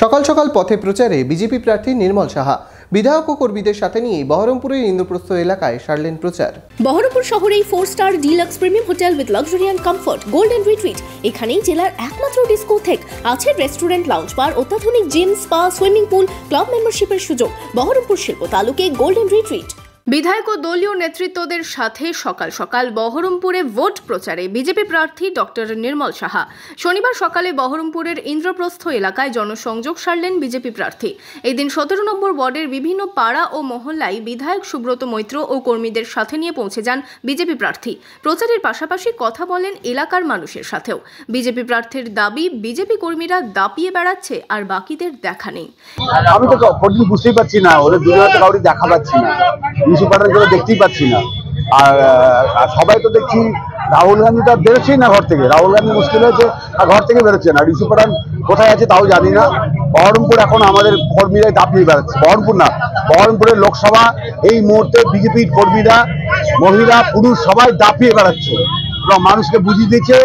সকাল সকাল পথে প্রচারে বিজেপি প্রার্থী নির্মল সাহা বিধায়ক ও কর্মীদের সাথে নিয়ে বহরমপুরের ইন্দ্রপ্রস্থ এলাকায় সারলেন প্রচার। বহরমপুর শহরেই four star deluxe premium hotel with luxury and comfort golden retreat. এখানেই জেলার একমাত্র ডিস্কোথেক, আছে রেস্টুরেন্ট, লাউঞ্জ বার, অত্যাধুনিক gym, spa, swimming pool, club মেম্বারশিপের সুযোগ। বহরমপুর শিল্প তালুকে গোল্ডেন রিট্রিট। বিধায়ক ও দলীয় নেতৃত্বদের সাথে সকাল সকাল বহরমপুরে ভোট প্রচারে বিজেপি প্রার্থী ডক্টর নির্মল সাহা। শনিবার সকালে বহরমপুরের ইন্দ্রপ্রস্থ এলাকায় জনসংযোগ সারলেন বিজেপি প্রার্থী। এই দিন 17 নম্বর ওয়ার্ডের বিভিন্ন পাড়া ও মহল্লায় বিধায়ক সুব্রত মৈত্র ও কর্মীদের সাথে নিয়ে পৌঁছে যান বিজেপি প্রার্থী। প্রচারের পাশাপাশি কথা বলেন এলাকার মানুষের সাথেও। বিজেপি প্রার্থীর দাবি, বিজেপি কর্মীরা দাপিয়ে বেড়াচ্ছে আর বাকিদের দেখা নেই। আমি তো বুঝতেই পারছি না, ওদের দুজনে কাউরি দেখা পাচ্ছি না, দেখতেই পাচ্ছি না। আর সবাই তো দেখছি রাহুল গান্ধী তো বেরোচ্ছেই না ঘর থেকে। রাহুল গান্ধী মুশকিল হয়েছে, ঘর থেকে বেরোচ্ছে না। ঋষি পাঠান কোথায় আছে তাও জানি না। বহরমপুর এখন আমাদের কর্মীরাই দাপিয়ে বেড়াচ্ছে। বহরমপুর না, বহরমপুরের লোকসভা এই মুহূর্তে বিজেপির কর্মীরা, মহিলা পুরুষ সবাই দাপিয়ে বেড়াচ্ছে এবং মানুষকে বুঝিয়ে দিচ্ছে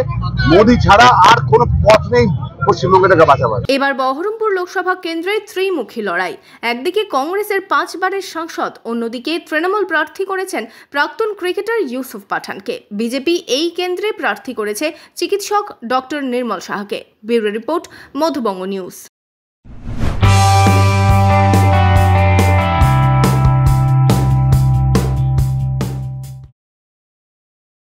মোদী ছাড়া আর কোনো পথ নেই পশ্চিমবঙ্গটাকে বাঁচাবার। এবার বহরমপুর লোকসভা কেন্দ্রে ত্রিমুখী লড়াই। একদিকে কংগ্রেসের 5 বারের সাংসদ, অন্যদিকে তৃণমূল প্রার্থী করেছেন প্রাক্তন ক্রিকেটার ইউসুফ পাঠানকে। বিজেপি এই কেন্দ্রে প্রার্থী করেছে চিকিৎসক ডক্টর নির্মল সাহাকে। Bureau report, Madhubanga news.